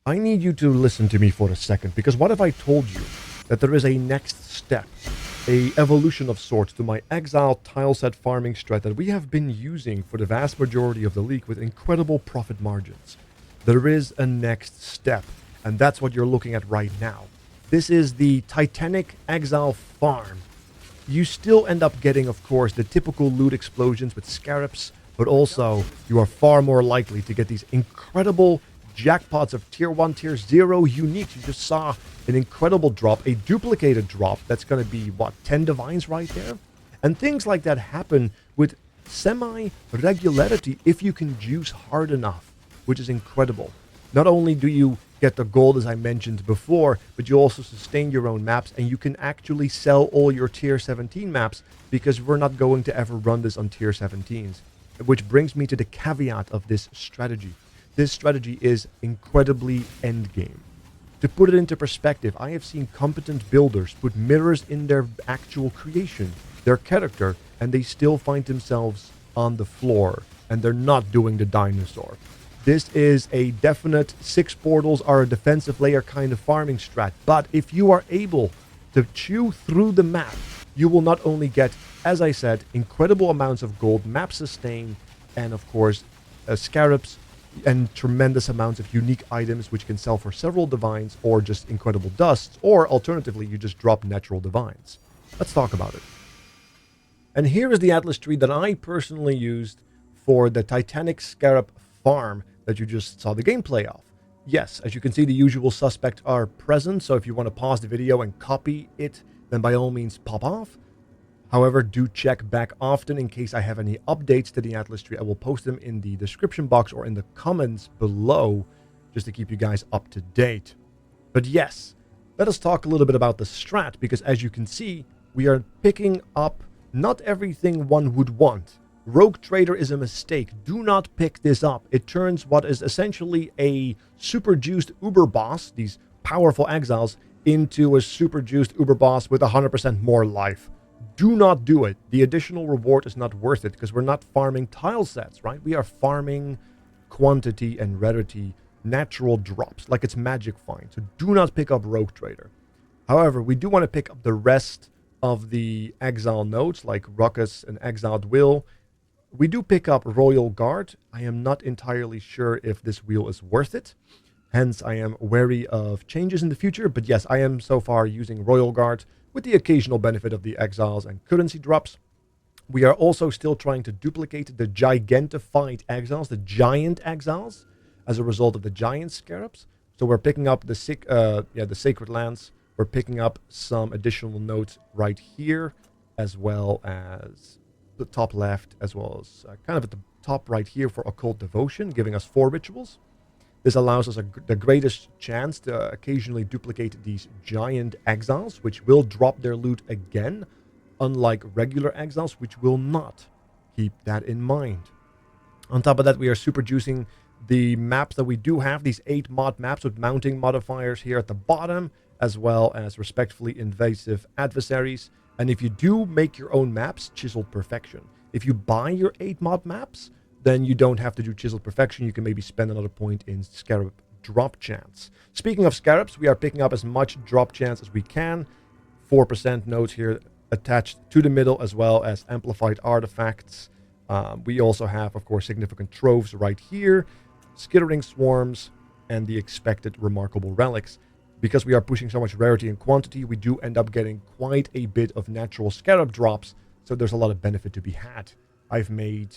I need you to listen to me for a second, because what if I told you that there is a next step, a evolution of sorts to my Exile tileset farming strat that we have been using for the vast majority of the league with incredible profit margins. There is a next step, and that's what you're looking at right now. This is the Titanic Exile farm. You still end up getting, of course, the typical loot explosions with scarabs, but also you are far more likely to get these incredible jackpots of tier 1, tier 0 uniques. You just saw an incredible drop, a duplicated drop that's going to be, what, 10 divines right there? And things like that happen with semi-regularity if you can juice hard enough, which is incredible. Not only do you get the gold, as I mentioned before, but you also sustain your own maps, and you can actually sell all your tier 17 maps, because we're not going to ever run this on tier 17s. Which brings me to the caveat of this strategy. This strategy is incredibly endgame. To put it into perspective, I have seen competent builders put mirrors in their actual creation, their character, and they still find themselves on the floor, and they're not doing the dinosaur. This is a definite 6 portals are a defensive layer kind of farming strat, but if you are able to chew through the map, you will not only get, as I said, incredible amounts of gold, map sustain, and of course, scarabs, and tremendous amounts of unique items which can sell for several divines, or just incredible dusts, or alternatively, you just drop natural divines. Let's talk about it. And here is the Atlas tree that I personally used for the Titanic Scarab farm that you just saw the gameplay of. Yes, as you can see, the usual suspects are present, so if you want to pause the video and copy it, then by all means pop off. However, do check back often in case I have any updates to the Atlas tree. I will post them in the description box or in the comments below, just to keep you guys up to date. But yes, let us talk a little bit about the strat, because as you can see, we are picking up not everything one would want. Rogue Trader is a mistake. Do not pick this up. It turns what is essentially a super juiced Uber boss, these powerful exiles, into a super juiced Uber boss with 100% more life. Do not do it. The additional reward is not worth it, because we're not farming tile sets, right? We are farming quantity and rarity, natural drops, like it's magic find. So do not pick up Rogue Trader. However, we do want to pick up the rest of the exile nodes, like Ruckus and Exiled Will. We do pick up Royal Guard. I am not entirely sure if this wheel is worth it. Hence, I am wary of changes in the future. But yes, I am so far using Royal Guard with the occasional benefit of the exiles and currency drops. We are also still trying to duplicate the gigantified exiles, the giant exiles, as a result of the giant scarabs. So we're picking up the Sacred Lands. We're picking up some additional nodes right here, as well as the top left, as well as kind of at the top right here for Occult Devotion, giving us 4 rituals. This allows us the greatest chance to occasionally duplicate these giant exiles, which will drop their loot again, unlike regular exiles, which will not. Keep that in mind. On top of that, we are super juicing the maps that we do have, these 8 mod maps with mounting modifiers here at the bottom, as well as respectfully invasive adversaries. And if you do make your own maps, Chiseled Perfection. If you buy your 8 mod maps, then you don't have to do Chiseled Perfection. You can maybe spend another point in Scarab drop chance. Speaking of Scarabs, we are picking up as much drop chance as we can. 4% nodes here attached to the middle, as well as amplified artifacts. We also have, of course, significant troves right here, skittering swarms, and the expected remarkable relics. Because we are pushing so much rarity and quantity, we do end up getting quite a bit of natural scarab drops, so there's a lot of benefit to be had. I've made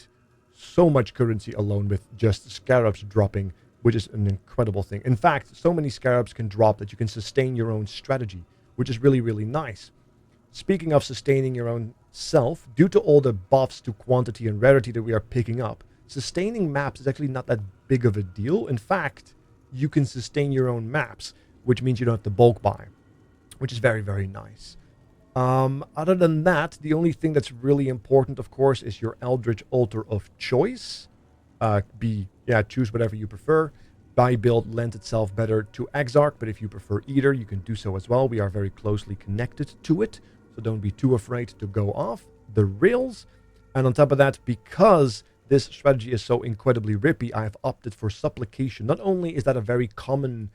so much currency alone with just scarabs dropping, which is an incredible thing. In fact, so many scarabs can drop that you can sustain your own strategy, which is really, really nice. Speaking of sustaining your own self, due to all the buffs to quantity and rarity that we are picking up, sustaining maps is actually not that big of a deal. In fact, you can sustain your own maps, which means you don't have to bulk buy, which is very, very nice. Other than that, the only thing that's really important, of course, is your Eldritch Altar of choice. Choose whatever you prefer. Buy build lends itself better to Exarch, but if you prefer either, you can do so as well. We are very closely connected to it, so don't be too afraid to go off the rails. And on top of that, because this strategy is so incredibly rippy, I have opted for supplication. Not only is that a very common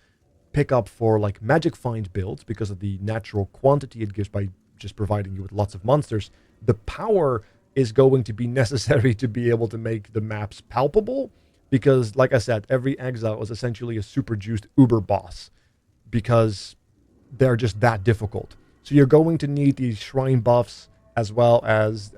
pickup for like magic find builds because of the natural quantity it gives by just providing you with lots of monsters, the power is going to be necessary to be able to make the maps palpable, because like I said, every exile is essentially a super juiced uber boss because they're just that difficult. So you're going to need these shrine buffs as well as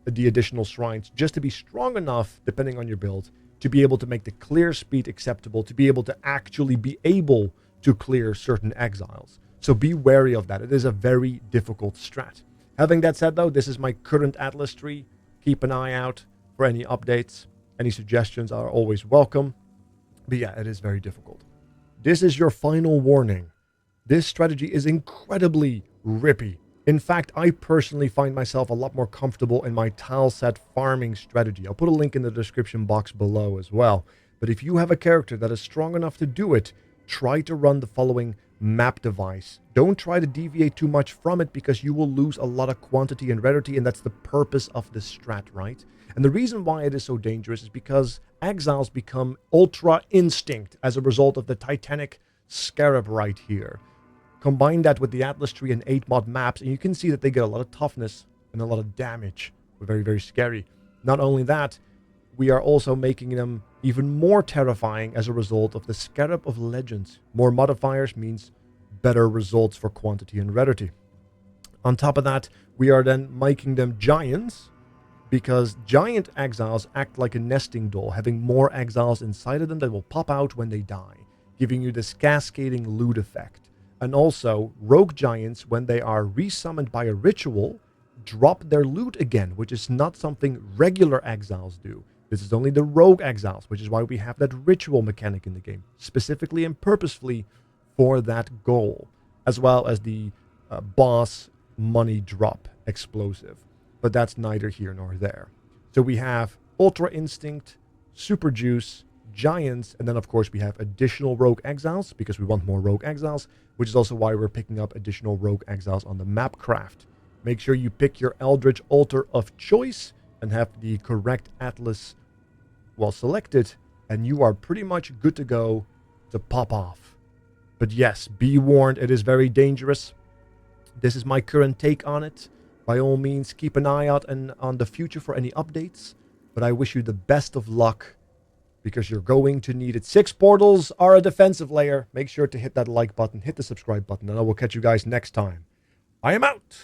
the additional shrines just to be strong enough, depending on your build, to be able to make the clear speed acceptable, to be able to actually be able to clear certain exiles. So be wary of that. It is a very difficult strat. Having that said, though, this is my current Atlas tree. Keep an eye out for any updates. Any suggestions are always welcome. But yeah, it is very difficult. This is your final warning. This strategy is incredibly rippy. In fact, I personally find myself a lot more comfortable in my tile set farming strategy. I'll put a link in the description box below as well. But if you have a character that is strong enough to do it, try to run the following map device. Don't try to deviate too much from it because you will lose a lot of quantity and rarity, and that's the purpose of this strat, right? And the reason why it is so dangerous is because exiles become ultra instinct as a result of the Titanic scarab right here. Combine that with the Atlas tree and 8 mod maps, and you can see that they get a lot of toughness and a lot of damage. Very, very scary. Not only that, we are also making them even more terrifying as a result of the Scarab of Legends. More modifiers means better results for quantity and rarity. On top of that, we are then making them giants, because giant exiles act like a nesting doll, having more exiles inside of them that will pop out when they die, giving you this cascading loot effect. And also, rogue giants, when they are resummoned by a ritual, drop their loot again, which is not something regular exiles do. This is only the rogue exiles, which is why we have that ritual mechanic in the game, specifically and purposefully for that goal, as well as the boss money drop explosive. But that's neither here nor there. So we have Ultra Instinct, Super Juice, Giants, and then of course we have additional rogue exiles, because we want more rogue exiles, which is also why we're picking up additional rogue exiles on the map craft. Make sure you pick your Eldritch Altar of choice and have the correct Atlas well selected, and you are pretty much good to go to pop off. But yes, be warned, it is very dangerous. This is my current take on it. By all means, keep an eye out on the future for any updates, but I wish you the best of luck, because you're going to need it. 6 portals are a defensive layer. Make sure to hit that like button, hit the subscribe button, and I will catch you guys next time. I am out!